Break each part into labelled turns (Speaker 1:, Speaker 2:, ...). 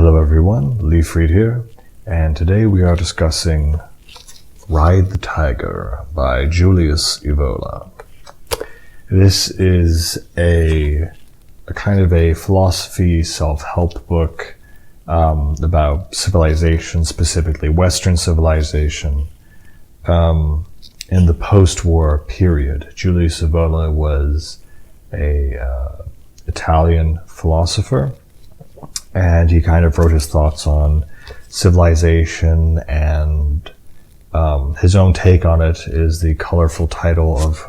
Speaker 1: Hello everyone, Lee Fried here, and today we are discussing Ride the Tiger by Julius Evola. This is a kind of a philosophy self-help book about civilization, specifically Western civilization. In the post-war period, Julius Evola was a Italian philosopher, and he kind of wrote his thoughts on civilization, and his own take on it is the colorful title of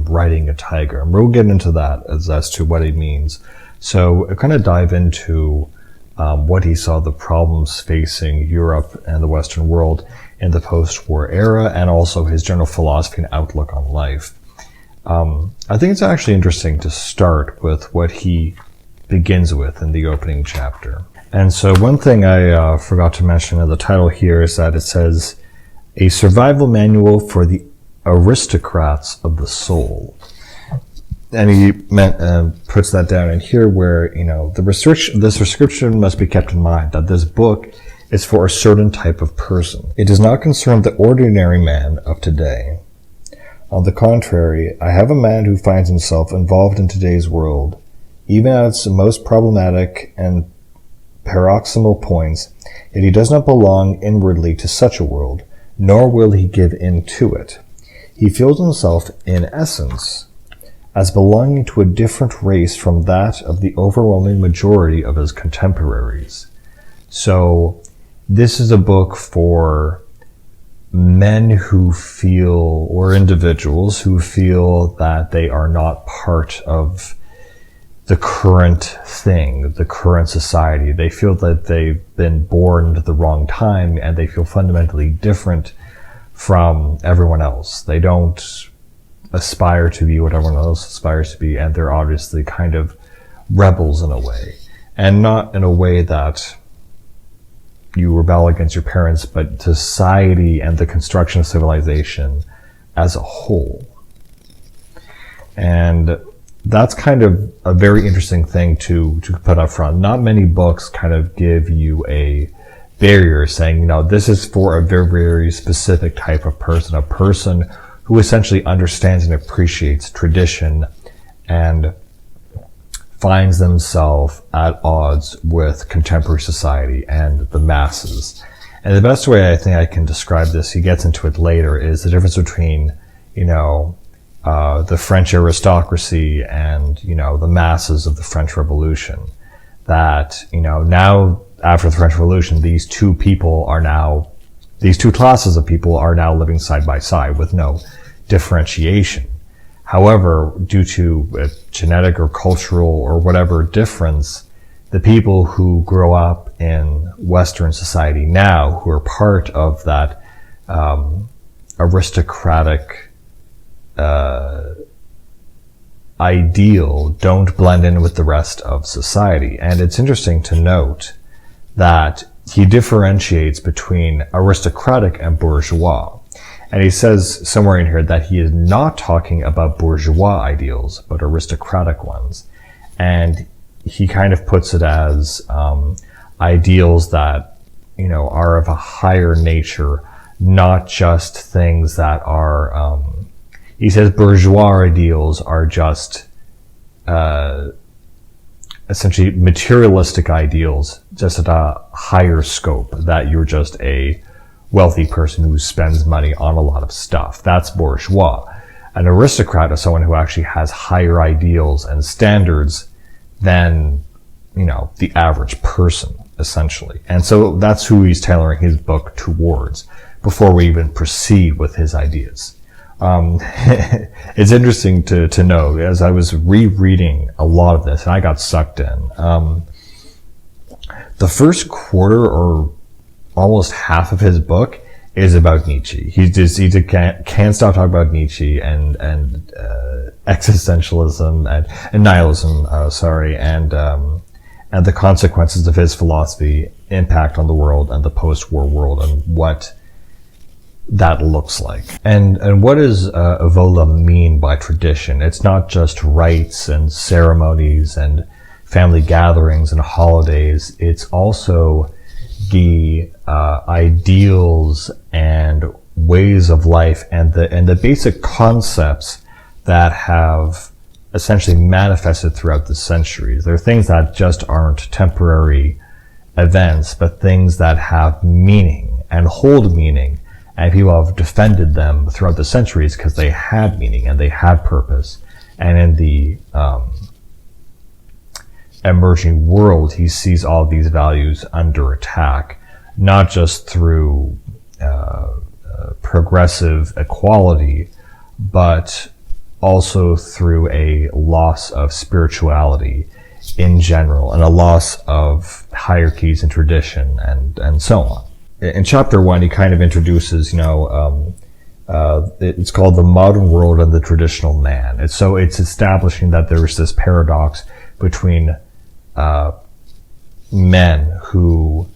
Speaker 1: Riding a Tiger. And we'll get into that as to what it means. So I kind of dive into what he saw the problems facing Europe and the Western world in the post-war era, and also his general philosophy and outlook on life. I think it's actually interesting to start with what he begins with in the opening chapter. And so one thing I forgot to mention in the title here is that it says, "A Survival Manual for the Aristocrats of the Soul." And he puts that down in here where, this restriction must be kept in mind, that this book is for a certain type of person. It does not concern the ordinary man of today. On the contrary, I have a man who finds himself involved in today's world, even at its most problematic and paroxysmal points, yet he does not belong inwardly to such a world, nor will he give in to it. He feels himself, in essence, as belonging to a different race from that of the overwhelming majority of his contemporaries. So, this is a book for men who feel, or individuals who feel that they are not part of the current thing, the current society. They feel that they've been born at the wrong time, and they feel fundamentally different from everyone else. They don't aspire to be what everyone else aspires to be, and they're obviously kind of rebels in a way. And not in a way that you rebel against your parents, but society and the construction of civilization as a whole. And that's kind of a very interesting thing to put up front. Not many books kind of give you a barrier saying, this is for a very, very specific type of person, a person who essentially understands and appreciates tradition and finds themselves at odds with contemporary society and the masses. And the best way I think I can describe this, he gets into it later, is the difference between, the French aristocracy and, the masses of the French Revolution. That, now after the French Revolution, these two classes of people are now living side by side with no differentiation. However, due to a genetic or cultural or whatever difference, the people who grow up in Western society now, who are part of that aristocratic ideal, don't blend in with the rest of society. And it's interesting to note that he differentiates between aristocratic and bourgeois. And he says somewhere in here that he is not talking about bourgeois ideals, but aristocratic ones. And he kind of puts it as ideals that, are of a higher nature, not just things that are, he says bourgeois ideals are just essentially materialistic ideals, just at a higher scope, that you're just a wealthy person who spends money on a lot of stuff. That's bourgeois. An aristocrat is someone who actually has higher ideals and standards than, the average person, essentially. And so that's who he's tailoring his book towards before we even proceed with his ideas. It's interesting to know, as I was rereading a lot of this, and I got sucked in, the first quarter or almost half of his book is about Nietzsche. He can't stop talking about Nietzsche and existentialism and nihilism, and the consequences of his philosophy, impact on the world and the post-war world, and what that looks like. And what does Evola mean by tradition? It's not just rites and ceremonies and family gatherings and holidays. It's also the ideals and ways of life and the basic concepts that have essentially manifested throughout the centuries. There are things that just aren't temporary events, but things that have meaning and hold meaning, and people have defended them throughout the centuries because they had meaning and they had purpose. And in the emerging world, he sees all these values under attack, not just through progressive equality, but also through a loss of spirituality in general, and a loss of hierarchies and tradition, and so on. In chapter 1, he kind of introduces, it's called the modern world and the traditional man. It's establishing that there is this paradox between men who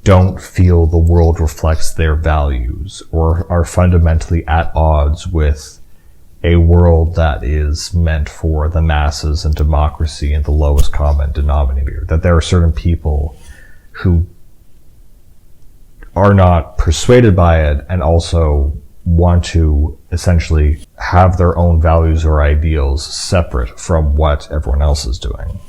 Speaker 1: don't feel the world reflects their values, or are fundamentally at odds with a world that is meant for the masses and democracy and the lowest common denominator. That there are certain people who are not persuaded by it and also want to essentially have their own values or ideals separate from what everyone else is doing.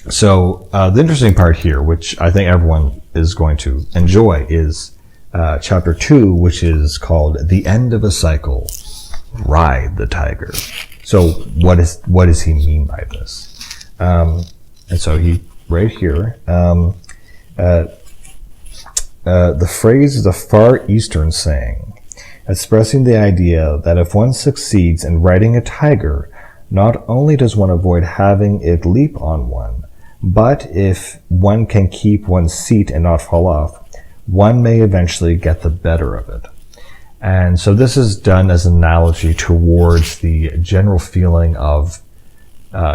Speaker 1: So the interesting part here, which I think everyone is going to enjoy, is chapter 2, which is called "The End of a Cycle, Ride the Tiger." So what does he mean by this? And so he right here, the phrase is a Far Eastern saying, expressing the idea that if one succeeds in riding a tiger, not only does one avoid having it leap on one, but if one can keep one's seat and not fall off, one may eventually get the better of it. And so this is done as an analogy towards the general feeling of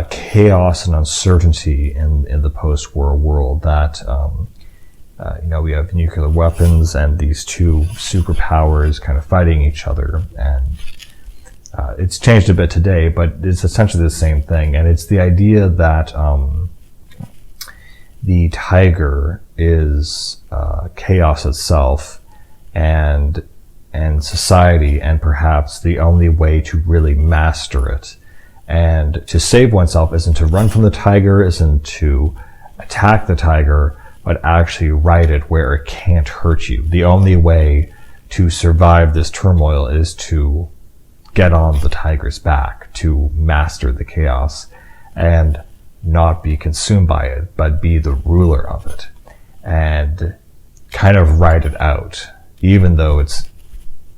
Speaker 1: chaos and uncertainty in the post-war world, that we have nuclear weapons and these two superpowers kind of fighting each other, and it's changed a bit today, but it's essentially the same thing. And it's the idea that the tiger is chaos itself, and society, and perhaps the only way to really master it and to save oneself isn't to run from the tiger, isn't to attack the tiger, but actually ride it where it can't hurt you. The only way to survive this turmoil is to get on the tiger's back, to master the chaos and not be consumed by it, but be the ruler of it and kind of ride it out. Even though it's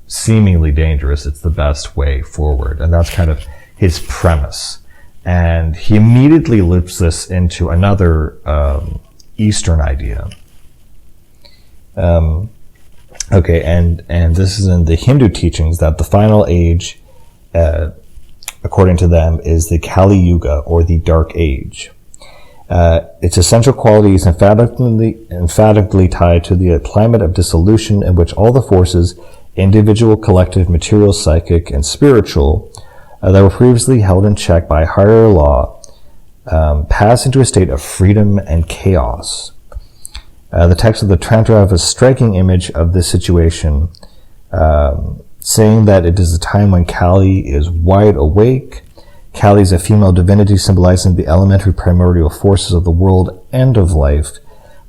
Speaker 1: seemingly dangerous, it's the best way forward. And that's kind of his premise. And he immediately loops this into another Eastern idea. And this is in the Hindu teachings, that the final age, according to them, is the Kali Yuga, or the Dark Age. Its essential quality is emphatically tied to the climate of dissolution in which all the forces, individual, collective, material, psychic, and spiritual, that were previously held in check by higher law, pass into a state of freedom and chaos. The text of the Tantra have a striking image of this situation, saying that it is a time when Kali is wide awake. Kali is a female divinity symbolizing the elementary primordial forces of the world and of life,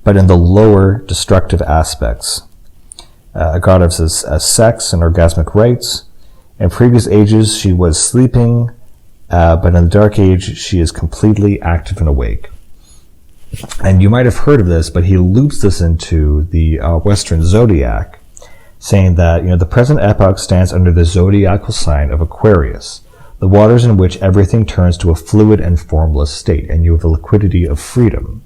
Speaker 1: but in the lower destructive aspects. A goddess as sex and orgasmic rites. In previous ages, she was sleeping, but in the Dark Age, she is completely active and awake. And you might have heard of this, but he loops this into the Western zodiac, saying that, the present epoch stands under the zodiacal sign of Aquarius, the waters in which everything turns to a fluid and formless state, and you have the liquidity of freedom.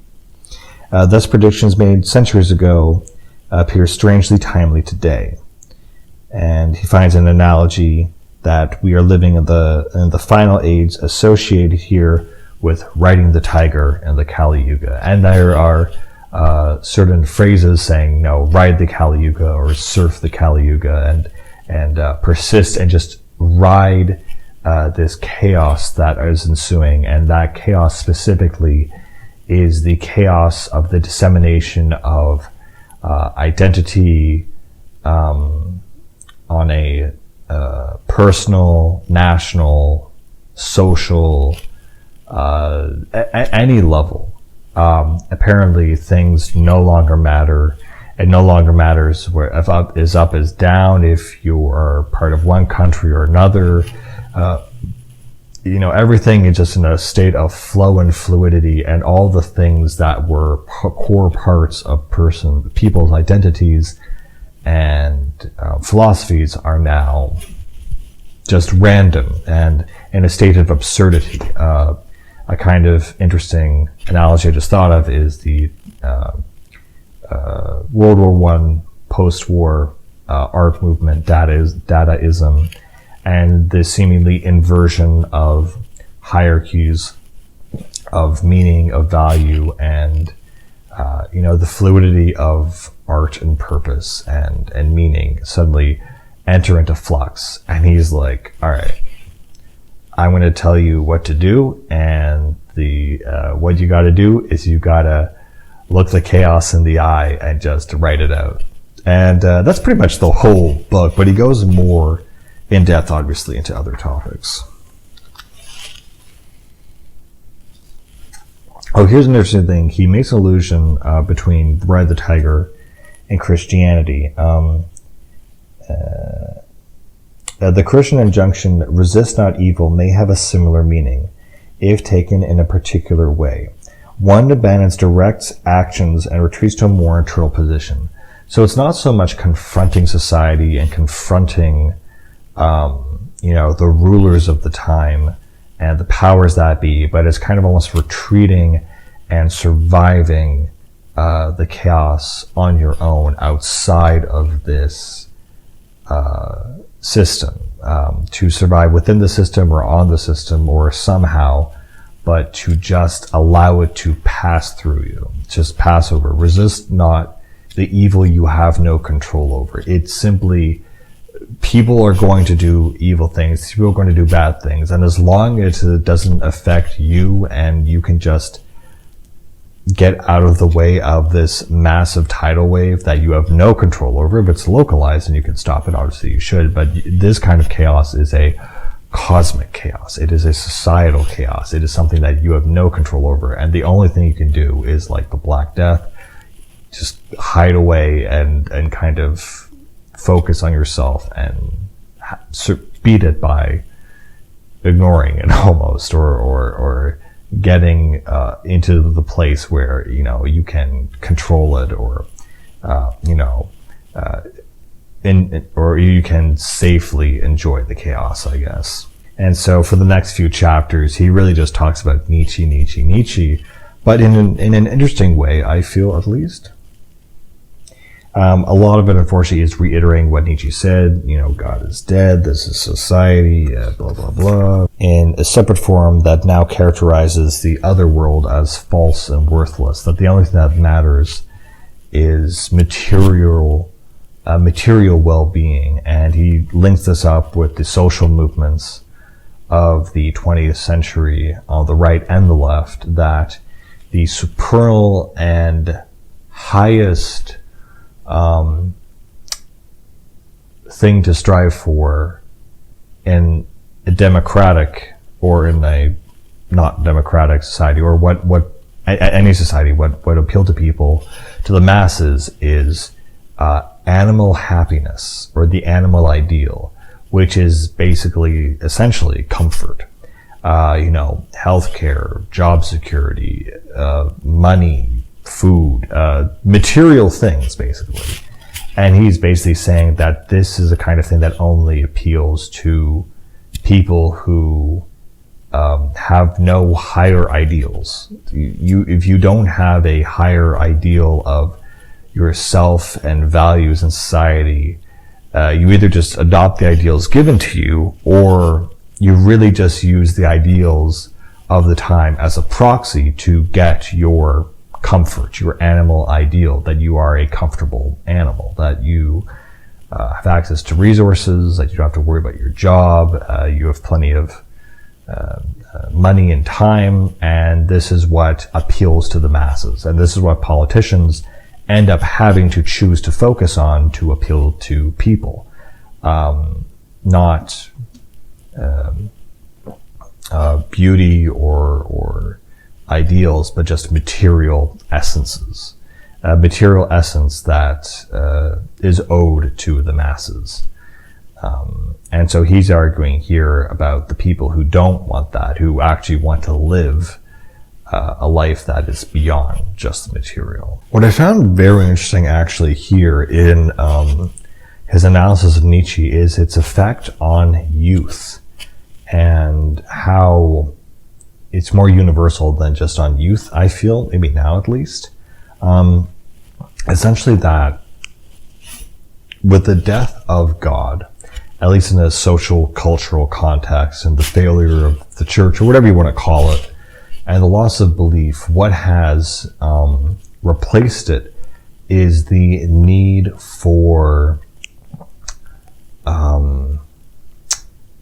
Speaker 1: Thus, predictions made centuries ago appear strangely timely today. And he finds an analogy that we are living in the final age associated here with riding the tiger and the Kali Yuga. And there are certain phrases saying, ride the Kali Yuga or surf the Kali Yuga, and persist and just ride this chaos that is ensuing, and that chaos specifically is the chaos of the dissemination of identity on a personal, national, social, any level. Apparently things no longer matter. It no longer matters where if up is up is down, if you are part of one country or another. Everything is just in a state of flow and fluidity, and all the things that were core parts of people's identities and philosophies are now just random and in a state of absurdity. A kind of interesting analogy I just thought of is the World War I post-war art movement, Dadaism, and the seemingly inversion of hierarchies of meaning, of value, and the fluidity of art and purpose and meaning suddenly enter into flux. And he's like, all right, I'm going to tell you what to do, and what you got to do is you got to look the chaos in the eye and just write it out. And that's pretty much the whole book, but he goes more in depth, obviously, into other topics. Oh, here's an interesting thing. He makes an allusion between Ride the Tiger and Christianity. The Christian injunction, resist not evil, may have a similar meaning, if taken in a particular way. One abandons direct actions and retreats to a more internal position. So it's not so much confronting society and confronting the rulers of the time and the powers that be, but it's kind of almost retreating and surviving the chaos on your own outside of this system, to survive within the system or on the system or somehow, but to just allow it to pass through you, just pass over. Resist not the evil you have no control over. It's simply, people are going to do evil things, people are going to do bad things, and as long as it doesn't affect you and you can just get out of the way of this massive tidal wave that you have no control over, if it's localized and you can stop it, obviously you should, but this kind of chaos is a cosmic chaos. It is a societal chaos. It is something that you have no control over, and the only thing you can do is, like the Black Death, just hide away and kind of focus on yourself and beat it by ignoring it almost, or getting into the place where you can control it, or or you can safely enjoy the chaos, I guess. And so for the next few chapters, he really just talks about Nietzsche, but in an interesting way, I feel, at least. A lot of it, unfortunately, is reiterating what Nietzsche said. God is dead. This is society, blah, blah, blah. In a separate form that now characterizes the other world as false and worthless. That the only thing that matters is material well-being. And he links this up with the social movements of the 20th century on the right and the left, that the supernal and highest thing to strive for in a democratic or in a not democratic society, or any society, what appeal to people, to the masses, is animal happiness, or the animal ideal, which is basically essentially comfort. Healthcare, job security, money, food, material things, basically. And he's basically saying that this is a kind of thing that only appeals to people who have no higher ideals. If you don't have a higher ideal of yourself and values in society, you either just adopt the ideals given to you, or you really just use the ideals of the time as a proxy to get your comfort, your animal ideal, that you are a comfortable animal, that you have access to resources, that you don't have to worry about your job, you have plenty of money and time, and this is what appeals to the masses. And this is what politicians end up having to choose to focus on to appeal to people. Not beauty or ideals, but just material essences. Material essence that is owed to the masses. And so he's arguing here about the people who don't want that, who actually want to live a life that is beyond just the material. What I found very interesting actually here in his analysis of Nietzsche is its effect on youth, and how it's more universal than just on youth, I feel, maybe now at least. Essentially that with the death of God, at least in a social, cultural context, and the failure of the church, or whatever you want to call it, and the loss of belief, what has replaced it is the need for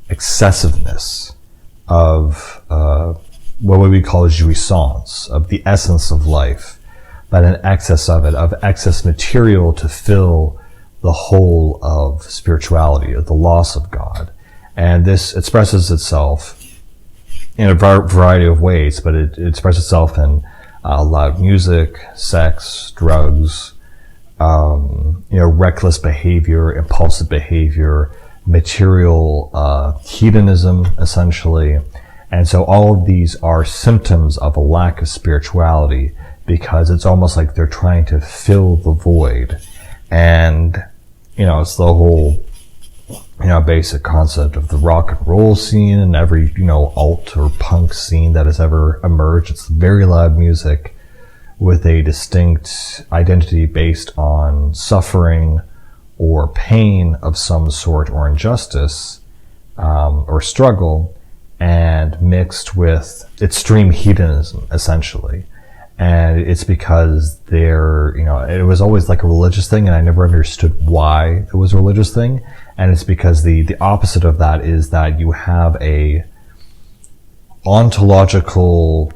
Speaker 1: excessiveness of what we call jouissance, of the essence of life, but an excess of it, of excess material to fill the whole of spirituality, of the loss of God. And this expresses itself in a variety of ways, but it expresses itself in loud music, sex, drugs, reckless behavior, impulsive behavior, material hedonism, essentially. And so all of these are symptoms of a lack of spirituality, because it's almost like they're trying to fill the void. And, it's the whole, basic concept of the rock and roll scene, and every, alt or punk scene that has ever emerged. It's very loud music with a distinct identity based on suffering or pain of some sort, or injustice, or struggle, and mixed with extreme hedonism, essentially. And it's because it was always like a religious thing, and I never understood why it was a religious thing. And it's because the opposite of that is that you have a ontological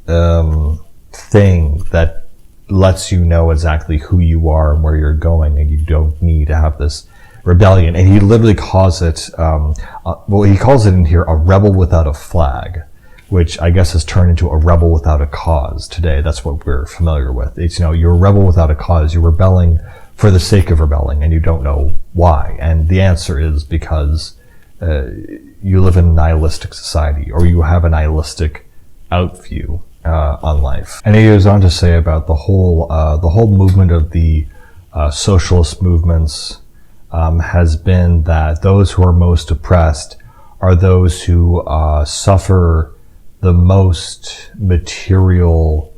Speaker 1: thing that lets you know exactly who you are and where you're going, and you don't need to have this rebellion. And he literally calls it, he calls it in here a rebel without a flag, which I guess has turned into a rebel without a cause today. That's what we're familiar with. It's, you're a rebel without a cause. You're rebelling for the sake of rebelling, and you don't know why. And the answer is because you live in a nihilistic society, or you have a nihilistic outview on life. And he goes on to say about the whole movement of the socialist movements has been that those who are most oppressed are those who suffer the most material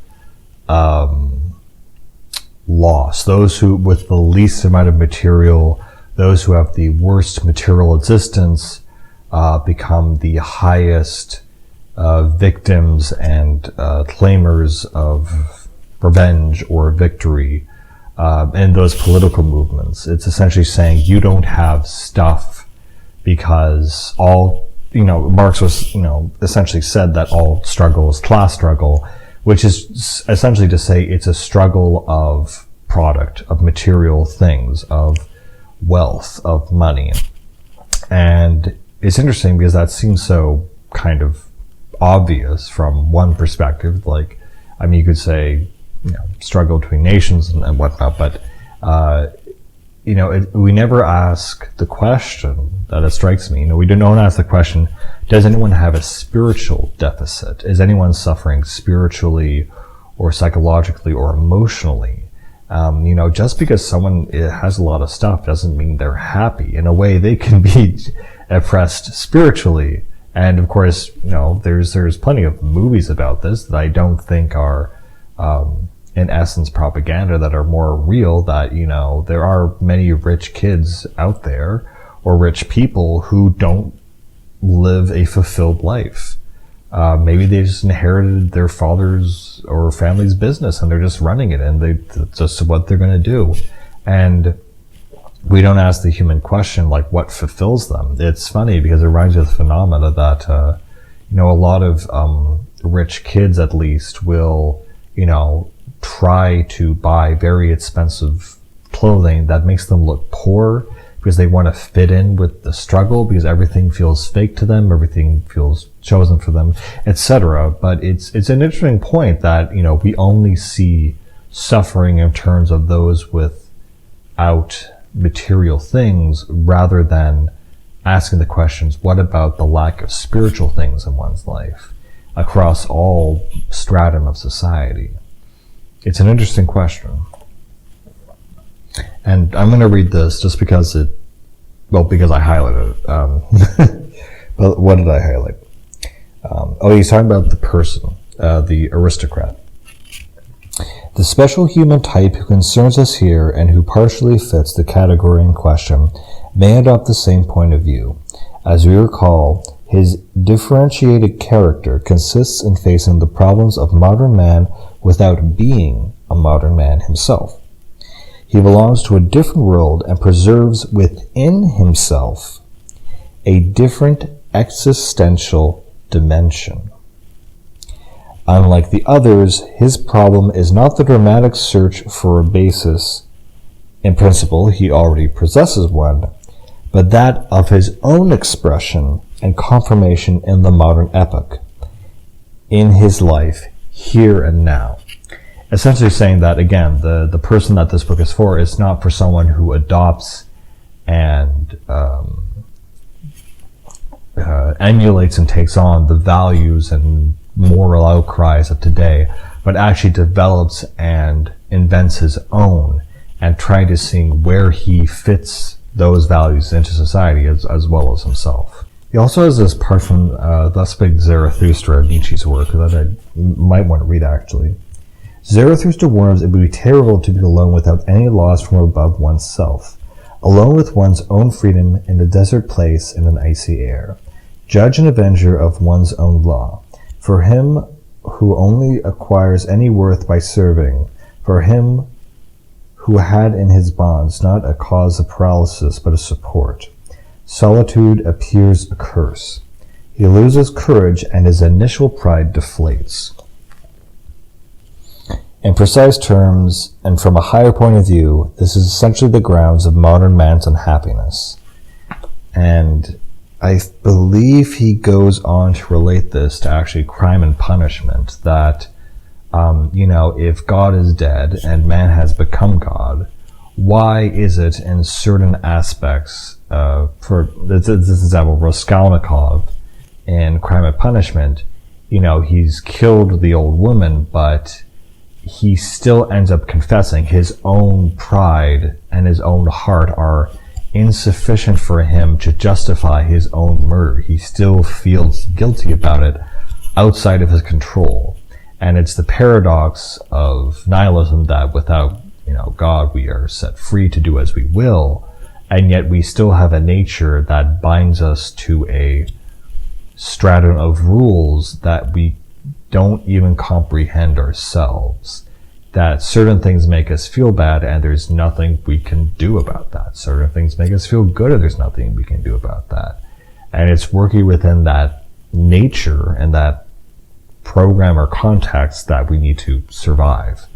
Speaker 1: loss, those who with the least amount of material, those who have the worst material existence become the highest victims and claimers of revenge or victory in those political movements. It's essentially saying you don't have stuff because Marx was, essentially said that all struggle is class struggle, which is essentially to say it's a struggle of product, of material things, of wealth, of money. And it's interesting because that seems so kind of obvious from one perspective. You could say, struggle between nations and whatnot, but, we never ask the question that it strikes me. We don't ask the question, does anyone have a spiritual deficit? Is anyone suffering spiritually or psychologically or emotionally? Just because someone has a lot of stuff doesn't mean they're happy. In a way, they can be oppressed spiritually. And of course, there's plenty of movies about this that I don't think are, in essence, propaganda, that are more real, that, there are many rich kids out there, or rich people, who don't live a fulfilled life. Maybe they just inherited their father's or family's business, and they're just running it, and that's just what they're going to do. And we don't ask the human question, like, what fulfills them. It's funny because it reminds you of the phenomena that, a lot of rich kids, at least, will, try to buy very expensive clothing that makes them look poor because they want to fit in with the struggle, because everything feels fake to them, everything feels chosen for them, etc. But it's an interesting point that, we only see suffering in terms of those without material things, rather than asking the questions, what about the lack of spiritual things in one's life across all stratum of society? It's an interesting question. And I'm going to read this just because because I highlighted it. But what did I highlight? He's talking about the person, the aristocrat. The special human type who concerns us here and who partially fits the category in question may adopt the same point of view. As we recall, his differentiated character consists in facing the problems of modern man without being a modern man himself. He belongs to a different world and preserves within himself a different existential dimension. Unlike the others, his problem is not the dramatic search for a basis. In principle, he already possesses one, but that of his own expression and confirmation in the modern epoch, in his life, here and now. Essentially saying that, again, the person that this book is for is not for someone who adopts and emulates and takes on the values and moral outcries of today, but actually develops and invents his own and trying to see where he fits those values into society as well as himself. He also has this part from Thus Spake Zarathustra, Nietzsche's work, that I might want to read actually. Zarathustra warns it would be terrible to be alone without any laws from above oneself, alone with one's own freedom in a desert place in an icy air, judge and avenger of one's own law. For him who only acquires any worth by serving, for him who had in his bonds not a cause of paralysis but a support, solitude appears a curse. He loses courage and his initial pride deflates. In precise terms, and from a higher point of view, this is essentially the grounds of modern man's unhappiness. And I believe he goes on to relate this to actually crime and punishment, that, if God is dead and man has become God, why is it in certain aspects, for this example, Raskolnikov in Crime and Punishment, he's killed the old woman, but he still ends up confessing his own pride and his own heart are insufficient for him to justify his own murder. He still feels guilty about it outside of his control. And it's the paradox of nihilism that without, God, we are set free to do as we will, and yet we still have a nature that binds us to a stratum of rules that we don't even comprehend ourselves. That certain things make us feel bad and there's nothing we can do about that. Certain things make us feel good and there's nothing we can do about that. And it's working within that nature and that program or context that we need to survive.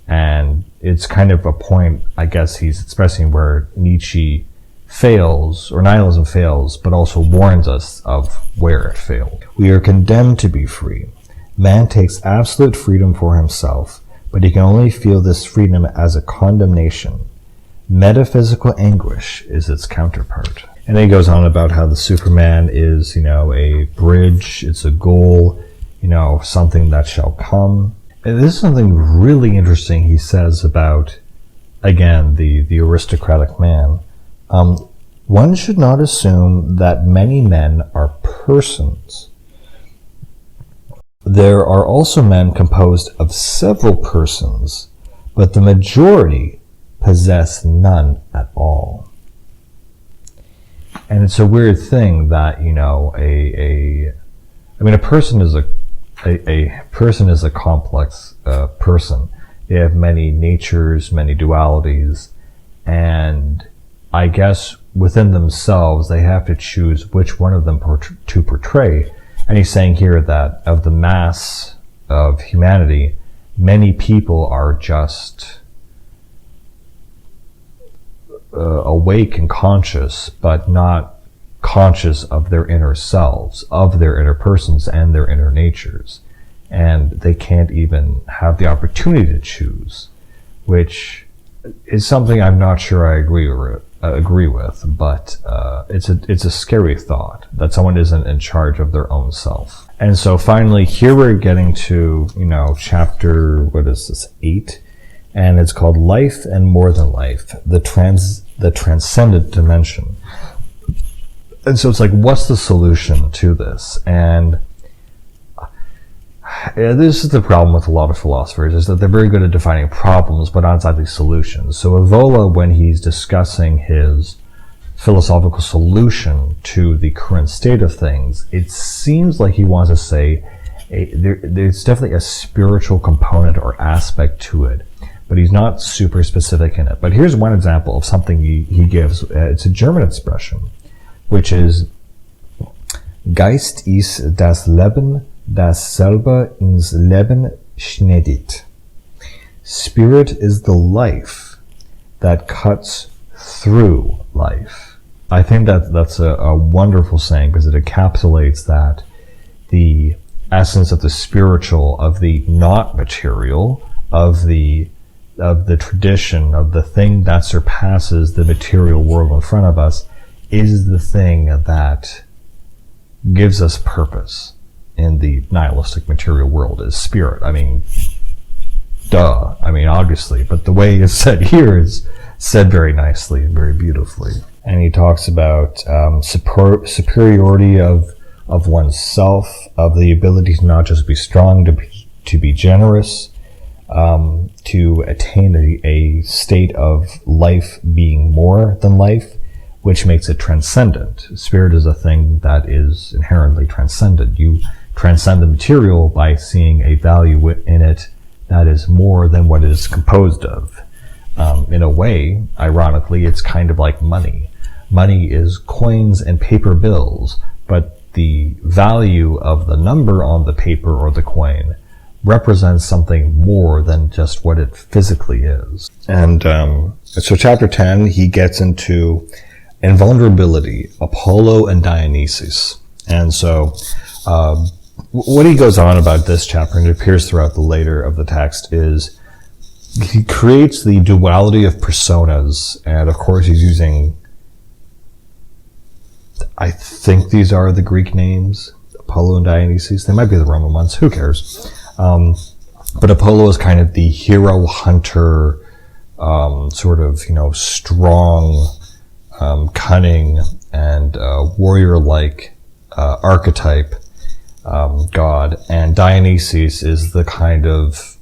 Speaker 1: And it's kind of a point, I guess, he's expressing where Nietzsche fails, or nihilism fails, but also warns us of where it failed. We are condemned to be free. Man takes absolute freedom for himself, but he can only feel this freedom as a condemnation. Metaphysical anguish is its counterpart. And then he goes on about how the Superman is, a bridge, it's a goal, something that shall come. And this is something really interesting he says about, again, the aristocratic man. One should not assume that many men are persons. There are also men composed of several persons, but the majority possess none at all. And it's a weird thing that, a person is a person is a complex person. They have many natures, many dualities, and I guess within themselves, they have to choose which one of them to portray. And he's saying here that of the mass of humanity, many people are just awake and conscious, but not conscious of their inner selves, of their inner persons and their inner natures. And they can't even have the opportunity to choose, which is something I'm not sure I agree with, but it's a scary thought that someone isn't in charge of their own self. And so finally, here we're getting to, chapter, 8, and it's called Life and More Than Life, the Transcendent Dimension. And so it's like, what's the solution to this? And this is the problem with a lot of philosophers, is that they're very good at defining problems, but not exactly solutions. So Evola, when he's discussing his philosophical solution to the current state of things, it seems like he wants to say there's definitely a spiritual component or aspect to it, but he's not super specific in it. But here's one example of something he gives. It's a German expression, which is Geist ist das Leben, das selber ins Leben schneidet. Spirit is the life that cuts through life. I think that's a wonderful saying, because it encapsulates that the essence of the spiritual, of the not material, of the tradition, of the thing that surpasses the material world in front of us, is the thing that gives us purpose in the nihilistic material world, is spirit. I mean, duh. I mean, obviously, but the way it's said here is said very nicely and very beautifully. And he talks about superiority of oneself, of the ability to not just be strong, to be generous, to attain a state of life being more than life, which makes it transcendent. Spirit is a thing that is inherently transcendent. You transcend the material by seeing a value in it that is more than what it is composed of. In a way, ironically, it's kind of like money. Money is coins and paper bills, but the value of the number on the paper or the coin represents something more than just what it physically is. And so chapter 10, he gets into invulnerability, Apollo and Dionysus. And so what he goes on about this chapter, and it appears throughout the later of the text, is he creates the duality of personas. And of course he's using, I think these are the Greek names, Apollo and Dionysus. They might be the Roman ones, who cares? But Apollo is kind of the hero hunter, sort of, strong, cunning, and warrior-like archetype god. And Dionysus is the kind of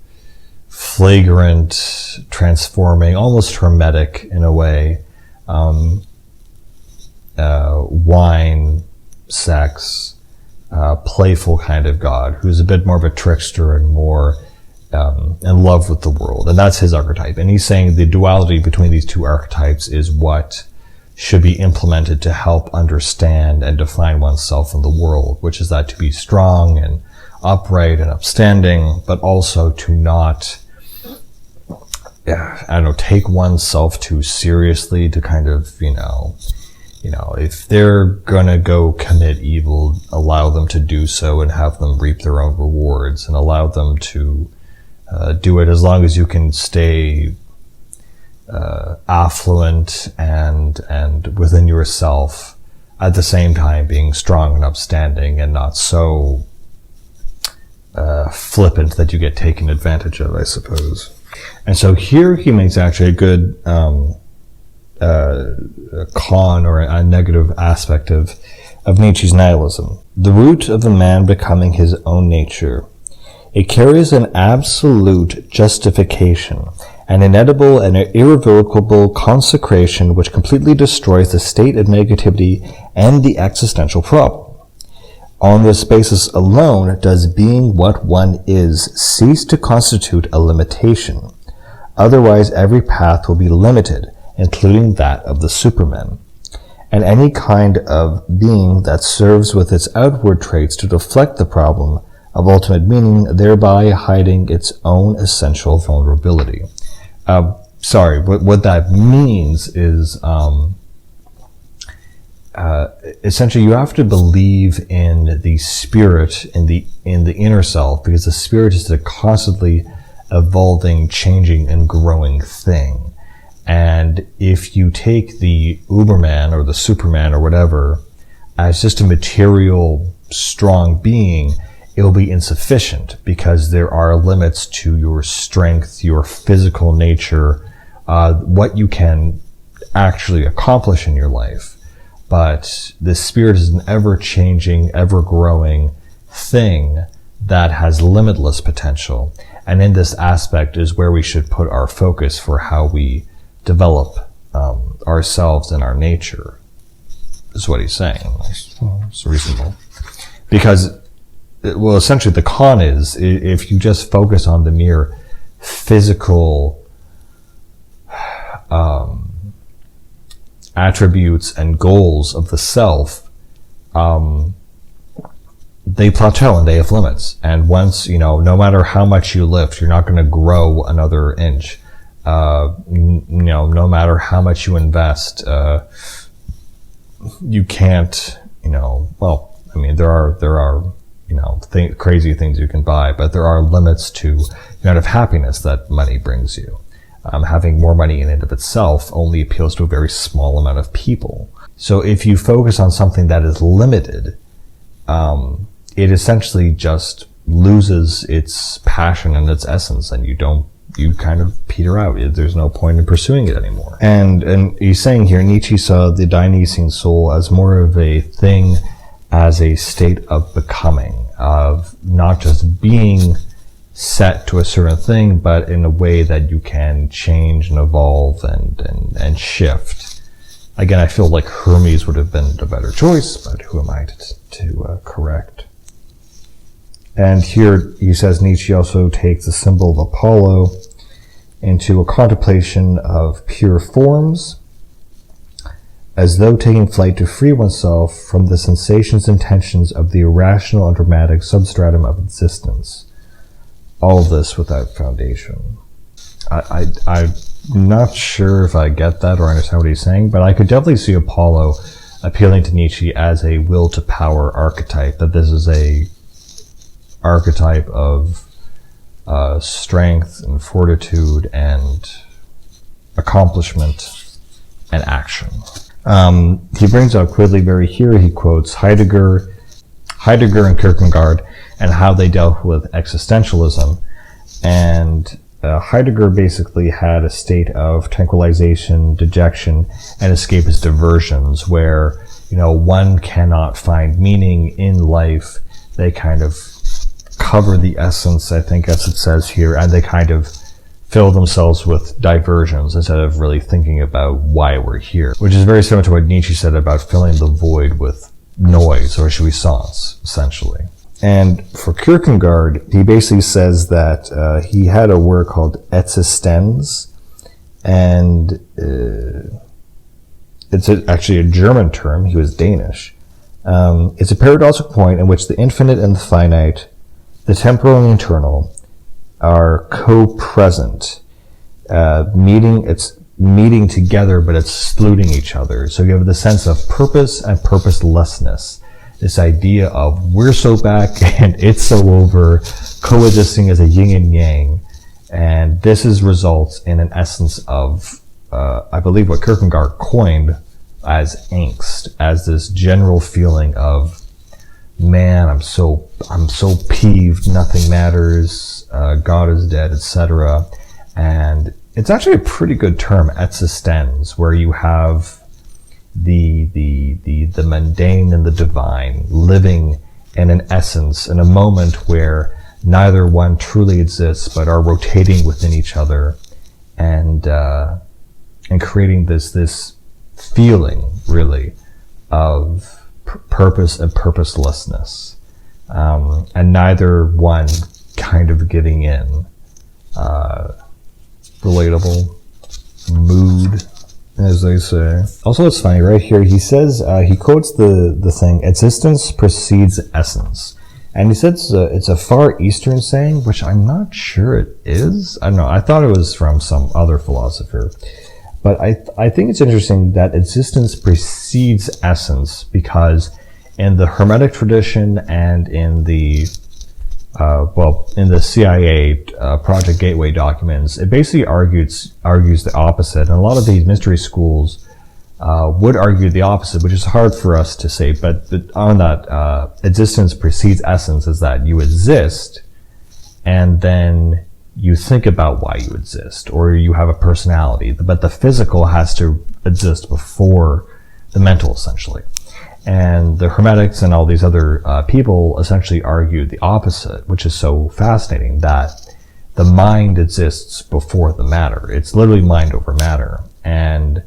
Speaker 1: flagrant, transforming, almost hermetic in a way, wine, sex, playful kind of god, who's a bit more of a trickster and more in love with the world. And that's his archetype. And he's saying the duality between these two archetypes is what should be implemented to help understand and define oneself in the world, which is that to be strong and upright and upstanding, but also to not, take oneself too seriously, to kind of, if they're gonna go commit evil, allow them to do so and have them reap their own rewards, and allow them to do it as long as you can stay affluent and within yourself, at the same time being strong and upstanding and not so flippant that you get taken advantage of, I suppose. And so here he makes actually a good con or a negative aspect of Nietzsche's nihilism. The root of a man becoming his own nature. It carries an absolute justification, an inedible and irrevocable consecration which completely destroys the state of negativity and the existential problem. On this basis alone does being what one is cease to constitute a limitation. Otherwise every path will be limited, including that of the supermen. And any kind of being that serves with its outward traits to deflect the problem of ultimate meaning, thereby hiding its own essential vulnerability. What that means is essentially you have to believe in the spirit, in the inner self, because the spirit is a constantly evolving, changing, and growing thing. And if you take the Uberman or the Superman or whatever as just a material, strong being, it will be insufficient because there are limits to your strength, your physical nature, what you can actually accomplish in your life. But the spirit is an ever-changing, ever-growing thing that has limitless potential. And in this aspect is where we should put our focus for how we develop ourselves and our nature, is what he's saying. It's reasonable. Because, well, essentially the con is, if you just focus on the mere physical attributes and goals of the self, they plateau and they have limits. And once, no matter how much you lift, you're not going to grow another inch. No matter how much you invest, you can't, there are crazy things you can buy, but there are limits to the amount of happiness that money brings you. Having more money in and of itself only appeals to a very small amount of people. So if you focus on something that is limited, it essentially just loses its passion and its essence, and you kind of peter out. There's no point in pursuing it anymore. And he's saying here, Nietzsche saw the Dionysian soul as more of a thing, as a state of becoming, of not just being set to a certain thing, but in a way that you can change and evolve and shift. Again, I feel like Hermes would have been a better choice, but who am I to correct? And here he says Nietzsche also takes the symbol of Apollo into a contemplation of pure forms, as though taking flight to free oneself from the sensations and tensions of the irrational and dramatic substratum of existence. All of this without foundation. I'm not sure if I get that or understand what he's saying, but I could definitely see Apollo appealing to Nietzsche as a will to power archetype, that this is a archetype of strength and fortitude and accomplishment and action. He brings out Quidleyberry here. He quotes Heidegger and Kierkegaard and how they dealt with existentialism. And Heidegger basically had a state of tranquilization, dejection, and escapist diversions where, one cannot find meaning in life. They kind of cover the essence, I think, as it says here, and they kind of fill themselves with diversions instead of really thinking about why we're here, which is very similar to what Nietzsche said about filling the void with noise or jouissance, essentially. And for Kierkegaard, he basically says that he had a work called Existenz, and it's actually a German term. He was Danish. It's a paradoxical point in which the infinite and the finite, the temporal and the eternal, are co-present, meeting together, but excluding each other. So you have the sense of purpose and purposelessness. This idea of we're so back and it's so over, coexisting as a yin and yang. And this results in an essence of, I believe what Kierkegaard coined as angst, as this general feeling of, man, I'm so peeved, nothing matters, God is dead, etc. And it's actually a pretty good term, existenz, where you have the mundane and the divine living in an essence, in a moment where neither one truly exists, but are rotating within each other, and creating this feeling, really, of purpose and purposelessness, and neither one kind of giving in. Relatable mood, as they say. Also, it's funny, right here, he says, he quotes the thing, existence precedes essence. And he says it's a Far Eastern saying, which I'm not sure it is. I don't know, I thought it was from some other philosopher. But I think it's interesting that existence precedes essence, because in the Hermetic tradition and in the in the CIA Project Gateway documents, it basically argues the opposite. And a lot of these mystery schools would argue the opposite, which is hard for us to say. But on that, existence precedes essence is that you exist, and then you think about why you exist, or you have a personality. But the physical has to exist before the mental, essentially. And the Hermetics and all these other people essentially argue the opposite, which is so fascinating, that the mind exists before the matter. It's literally mind over matter. And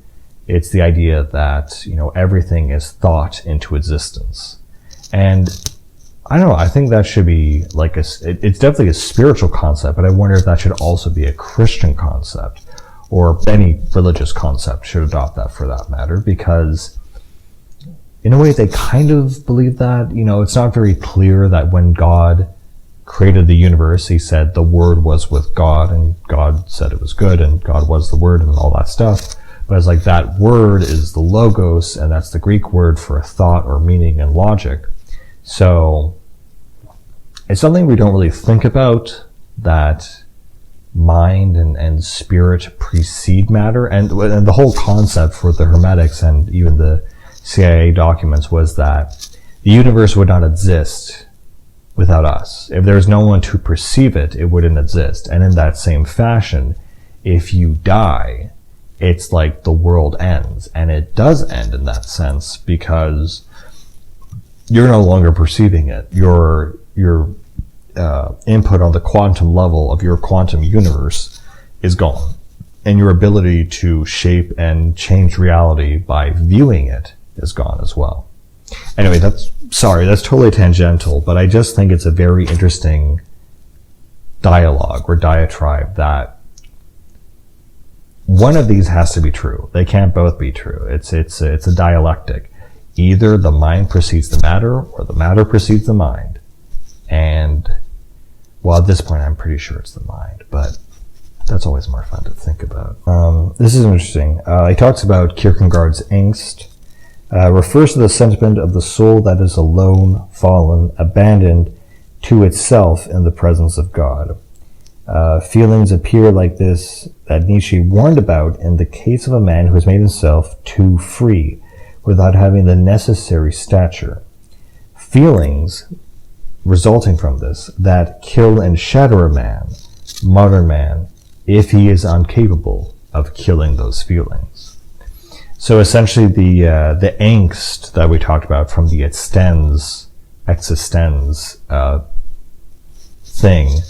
Speaker 1: it's the idea that, you know, everything is thought into existence. And I don't know, I think that should be like it's definitely a spiritual concept, but I wonder if that should also be a Christian concept, or any religious concept should adopt that for that matter, because in a way, they kind of believe that. You know, it's not very clear that when God created the universe, he said the Word was with God, and God said it was good, and God was the Word, and all that stuff. But it's like that word is the logos, and that's the Greek word for thought or meaning and logic. So it's something we don't really think about, that mind and spirit precede matter. And the whole concept for the Hermetics and even the CIA documents was that the universe would not exist without us. If there's no one to perceive it, it wouldn't exist. And in that same fashion, if you die, it's like the world ends. And it does end in that sense, because you're no longer perceiving it. Your input on the quantum level of your quantum universe is gone. And your ability to shape and change reality by viewing it is gone as well. Anyway, that's totally tangential, but I just think it's a very interesting dialogue or diatribe that one of these has to be true. They can't both be true. It's a dialectic. Either the mind precedes the matter, or the matter precedes the mind. And, well, at this point, I'm pretty sure it's the mind, but that's always more fun to think about. This is interesting. He talks about Kierkegaard's angst. Refers to the sentiment of the soul that is alone, fallen, abandoned to itself in the presence of God. Feelings appear like this that Nietzsche warned about in the case of a man who has made himself too free without having the necessary stature. Feelings resulting from this that kill and shatter a man, modern man, if he is incapable of killing those feelings. So essentially the angst that we talked about from the existens thing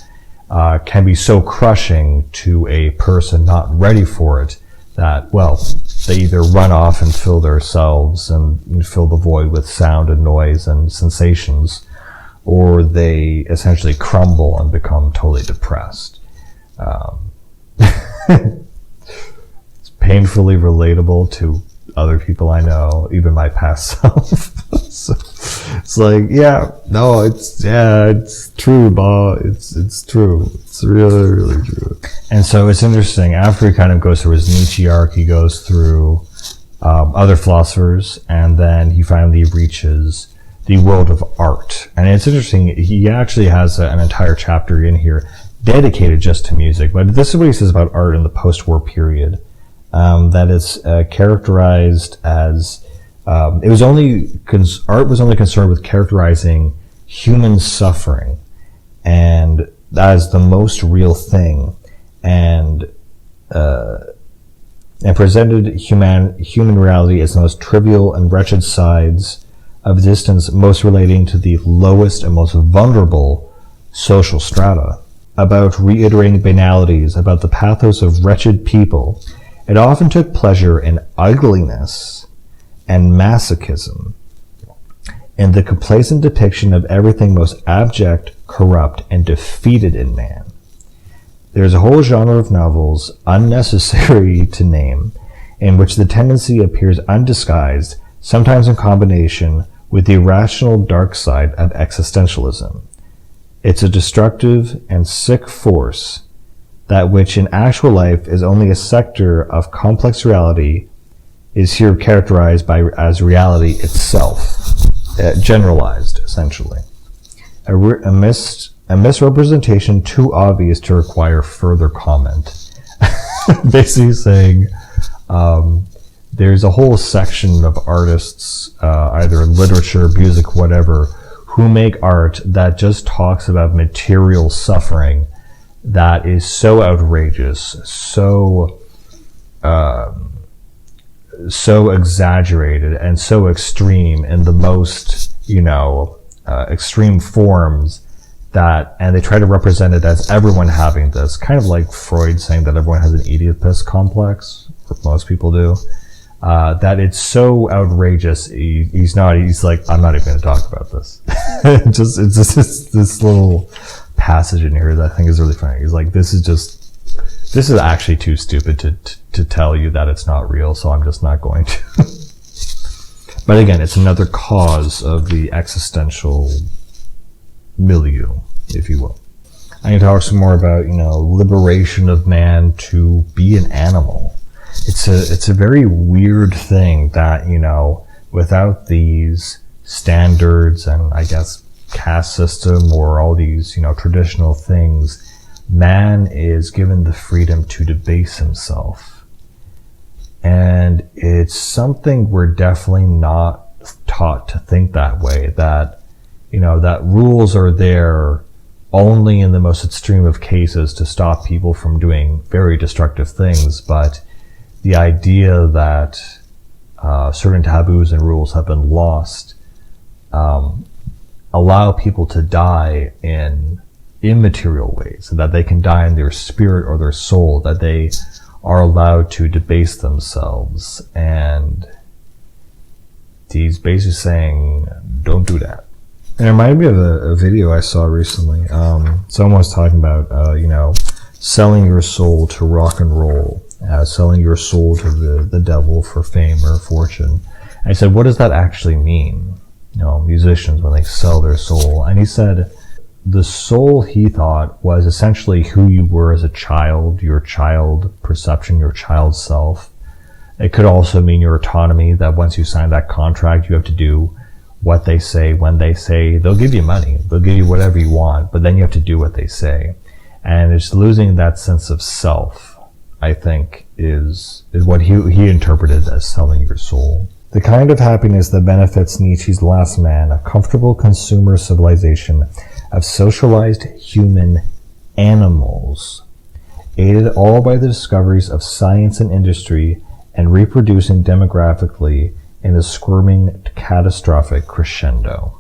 Speaker 1: can be so crushing to a person not ready for it that, well, they either run off and fill themselves and fill the void with sound and noise and sensations, or they essentially crumble and become totally depressed. It's painfully relatable to other people I know, even my past self. So it's like, it's true, Bob. It's true. It's really, really true. And so it's interesting. After he kind of goes through his Nietzsche arc, he goes through other philosophers, and then he finally reaches the world of art. And it's interesting. He actually has an entire chapter in here dedicated just to music. But this is what he says about art in the post-war period. That is characterized as art was only concerned with characterizing human suffering and as the most real thing, and presented human reality as the most trivial and wretched sides of existence, most relating to the lowest and most vulnerable social strata. About reiterating banalities, about the pathos of wretched people, it often took pleasure in ugliness and masochism, in the complacent depiction of everything most abject, corrupt, and defeated in man. There is a whole genre of novels, unnecessary to name, in which the tendency appears undisguised, sometimes in combination with the irrational dark side of existentialism. It's a destructive and sick force that which in actual life is only a sector of complex reality is here characterized as reality itself, generalized, essentially. A misrepresentation too obvious to require further comment. Basically saying there's a whole section of artists, either in literature, music, whatever, who make art that just talks about material suffering that is so outrageous, so exaggerated and so extreme in the most, extreme forms and they try to represent it as everyone having this, kind of like Freud saying that everyone has an Oedipus complex, or most people do, that it's so outrageous. He's like, I'm not even going to talk about this. It's just this little passage in here that I think is really funny. He's like, this is actually too stupid to tell you that it's not real, so I'm just not going to. But again, it's another cause of the existential milieu, if you will. I can talk some more about, liberation of man to be an animal. It's a very weird thing that, without these standards and I guess caste system or all these, traditional things, man is given the freedom to debase himself. And it's something we're definitely not taught to think that way, that, that rules are there only in the most extreme of cases to stop people from doing very destructive things. But the idea that certain taboos and rules have been lost allow people to die in immaterial ways, so that they can die in their spirit or their soul, that they are allowed to debase themselves. And he's basically saying, don't do that. And it reminded me of a video I saw recently. Someone was talking about, selling your soul to rock and roll, selling your soul to the devil for fame or fortune. And I said, what does that actually mean? Musicians, when they sell their soul. And he said, the soul, he thought, was essentially who you were as a child, your child perception, your child self. It could also mean your autonomy, that once you sign that contract, you have to do what they say, when they say. They'll give you money, they'll give you whatever you want, but then you have to do what they say. And it's losing that sense of self, I think, is what he interpreted as selling your soul. The kind of happiness that benefits Nietzsche's last man, a comfortable consumer civilization of socialized human animals, aided all by the discoveries of science and industry, and reproducing demographically in a squirming, catastrophic crescendo.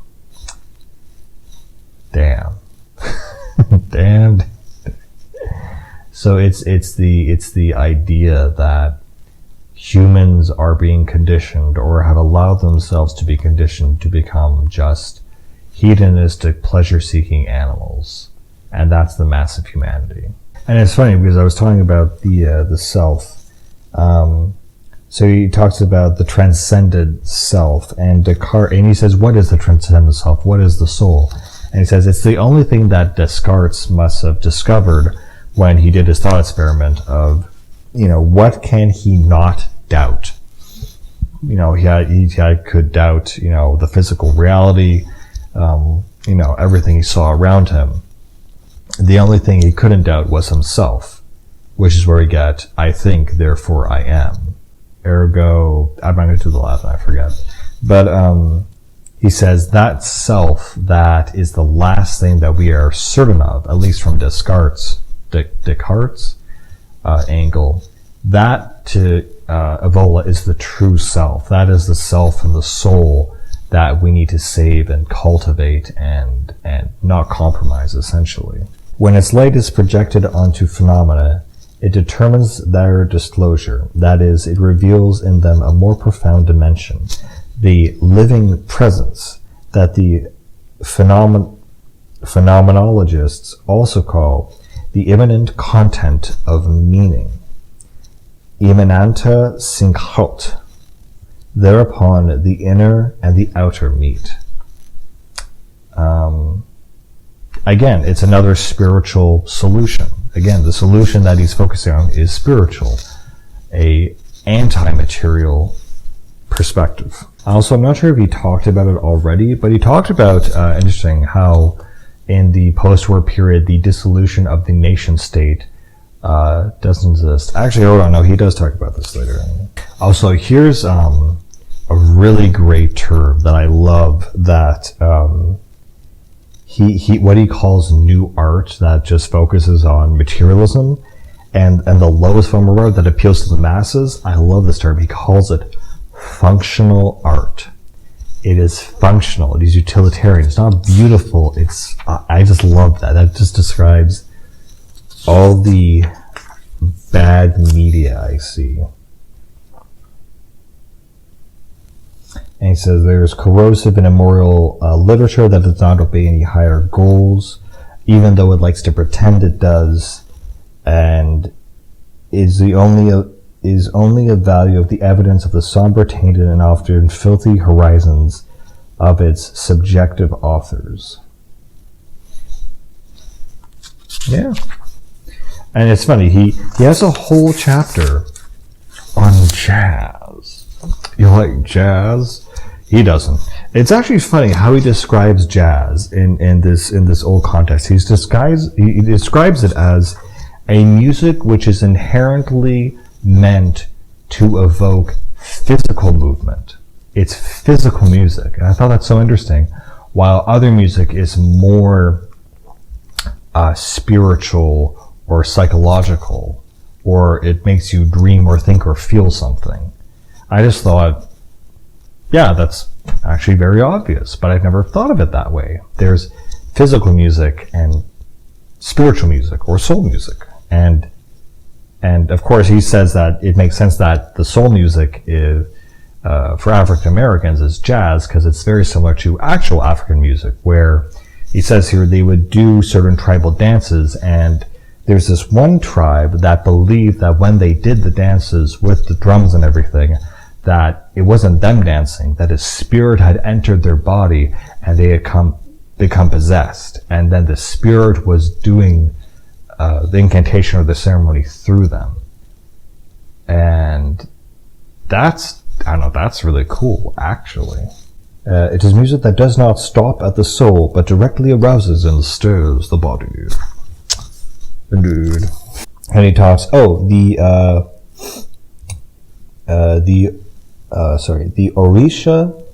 Speaker 1: Damn. Damn. So it's the idea that humans are being conditioned, or have allowed themselves to be conditioned, to become just hedonistic, pleasure-seeking animals. And that's the mass of humanity. And it's funny because I was talking about the self. So he talks about the transcended self, and Descartes, and he says, what is the transcendent self? What is the soul? And he says it's the only thing that Descartes must have discovered when he did his thought experiment of, what can he not doubt? He could doubt, the physical reality, everything he saw around him. The only thing he couldn't doubt was himself, which is where we get, I think, therefore I am. Ergo, I'm not going to do the last one, I forget. But he says that self, that is the last thing that we are certain of, at least from Descartes' angle. That to Evola is the true self. That is the self and the soul that we need to save and cultivate and not compromise, essentially. When its light is projected onto phenomena, it determines their disclosure. That is, it reveals in them a more profound dimension, the living presence that the phenomenologists also call the immanent content of meaning. immanenta sinkhot. Thereupon the inner and the outer meet. Again, it's another spiritual solution. Again, the solution that he's focusing on is spiritual, a anti-material perspective. Also, I'm not sure if he talked about it already, but he talked about, interesting, how in the post-war period, the dissolution of the nation state doesn't exist. Actually, hold on, no, he does talk about this later. Also, here's a really great term that I love that he what he calls new art that just focuses on materialism and the lowest form of art that appeals to the masses. I love this term. He calls it functional art. It is functional. It is utilitarian. It's not beautiful. It's I just love that. That just describes all the bad media I see. And he says there's corrosive and immoral literature that does not obey any higher goals, even though it likes to pretend it does, and is only of value of the evidence of the somber, tainted, and often filthy horizons of its subjective authors. Yeah. And it's funny, he has a whole chapter on jazz. You like jazz? He doesn't. It's actually funny how he describes jazz in this old context. He describes it as a music which is inherently meant to evoke physical movement. It's physical music. And I thought that's so interesting. While other music is more spiritual or psychological, or it makes you dream or think or feel something. I just thought, yeah, that's actually very obvious, but I've never thought of it that way. There's physical music and spiritual music or soul music. And of course he says that it makes sense that the soul music is, for African Americans is jazz because it's very similar to actual African music, where he says here they would do certain tribal dances, and there's this one tribe that believed that when they did the dances with the drums and everything, that it wasn't them dancing, that a spirit had entered their body and they had become possessed. And then the spirit was doing the incantation or the ceremony through them. And that's really cool, actually. It is music that does not stop at the soul, but directly arouses and stirs the body. Indeed. And he talks, the Orisha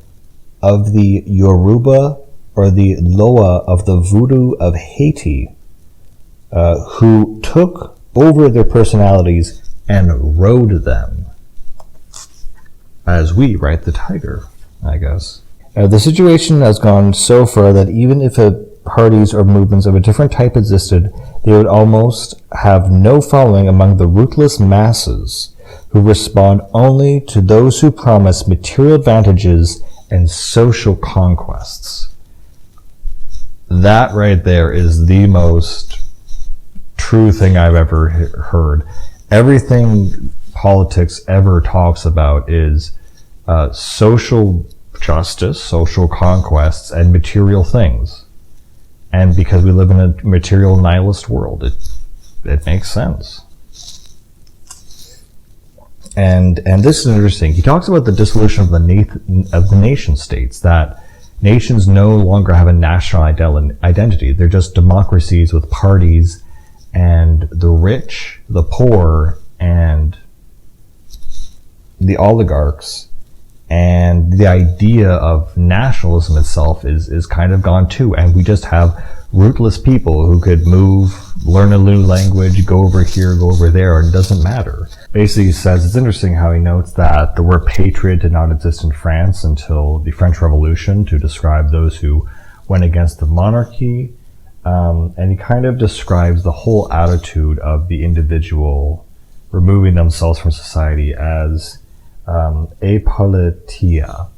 Speaker 1: of the Yoruba, or the Loa of the Voodoo of Haiti, who took over their personalities and rode them, as we ride the tiger, I guess. The situation has gone so far that even if parties or movements of a different type existed, they would almost have no following among the ruthless masses, who respond only to those who promise material advantages and social conquests. That right there is the most true thing I've ever heard. Everything politics ever talks about is social justice, social conquests, and material things. And because we live in a material nihilist world, it makes sense. And this is interesting. He talks about the dissolution of the nation states, that nations no longer have a national identity. They're just democracies with parties, and the rich, the poor, and the oligarchs, and the idea of nationalism itself is kind of gone too. And we just have rootless people who could move, learn a new language, go over here, go over there, and it doesn't matter. Basically, he says, it's interesting how he notes that the word patriot did not exist in France until the French Revolution to describe those who went against the monarchy. And he kind of describes the whole attitude of the individual removing themselves from society as apolitia,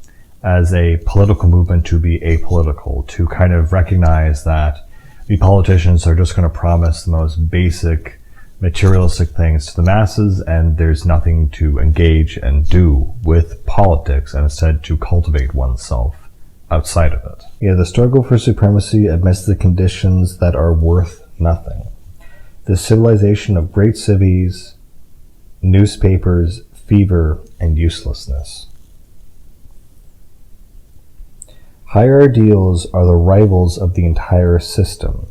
Speaker 1: as a political movement to be apolitical, to kind of recognize that the politicians are just going to promise the most basic materialistic things to the masses, and there's nothing to engage and do with politics, and instead to cultivate oneself outside of it. Yeah, the struggle for supremacy amidst the conditions that are worth nothing. The civilization of great cities, newspapers, fever, and uselessness. Higher ideals are the rivals of the entire system,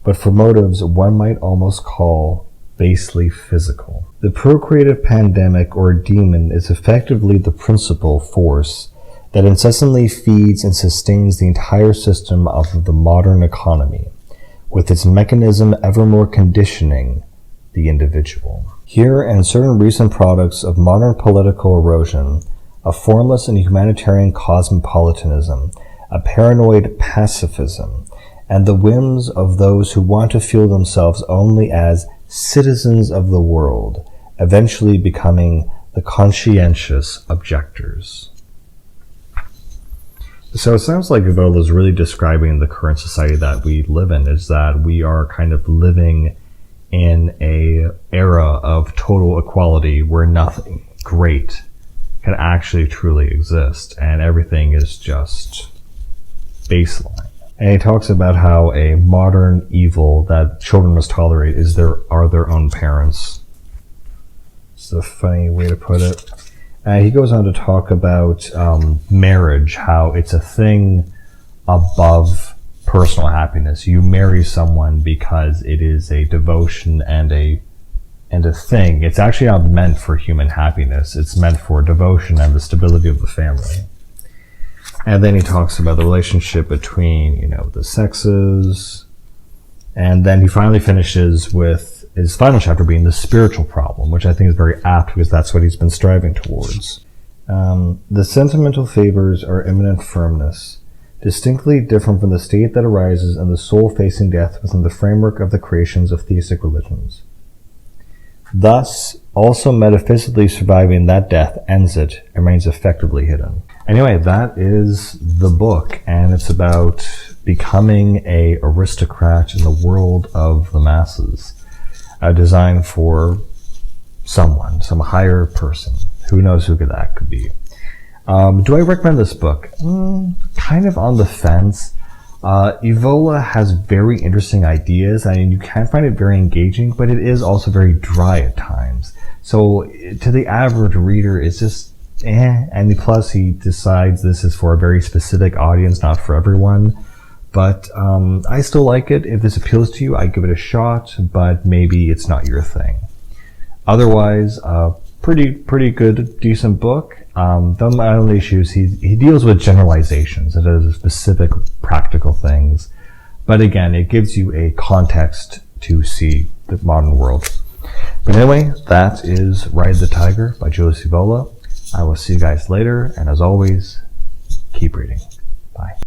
Speaker 1: but for motives one might almost call basely physical. The procreative pandemic or demon is effectively the principal force that incessantly feeds and sustains the entire system of the modern economy, with its mechanism ever more conditioning the individual. Here and certain recent products of modern political erosion, a formless and humanitarian cosmopolitanism, a paranoid pacifism, and the whims of those who want to feel themselves only as citizens of the world, eventually becoming the conscientious objectors. So it sounds like Evola is really describing the current society that we live in, is that we are kind of living in a era of total equality where nothing great can actually truly exist, and everything is just baseline. And he talks about how a modern evil that children must tolerate are their own parents. It's a funny way to put it. He goes on to talk about marriage, how it's a thing above personal happiness. You marry someone because it is a devotion and a thing. It's actually not meant for human happiness. It's meant for devotion and the stability of the family. And then he talks about the relationship between, the sexes. And then he finally finishes with his final chapter being the spiritual problem, which I think is very apt because that's what he's been striving towards. The sentimental favors are imminent firmness, distinctly different from the state that arises in the soul facing death within the framework of the creations of theistic religions. Thus, also metaphysically surviving that death ends it and remains effectively hidden. Anyway, that is the book, and it's about becoming a aristocrat in the world of the masses, designed for someone, some higher person. Who knows who that could be. Do I recommend this book? Kind of on the fence. Evola has very interesting ideas, and you can find it very engaging, but it is also very dry at times. So to the average reader, it's just and plus he decides this is for a very specific audience, not for everyone. But I still like it. If this appeals to you, I'd give it a shot, but maybe it's not your thing. Otherwise, pretty good, decent book. The only issues, he deals with generalizations and does specific practical things. But again, it gives you a context to see the modern world. But anyway, that is Ride the Tiger by Julius Evola. I will see you guys later, and as always, keep reading. Bye.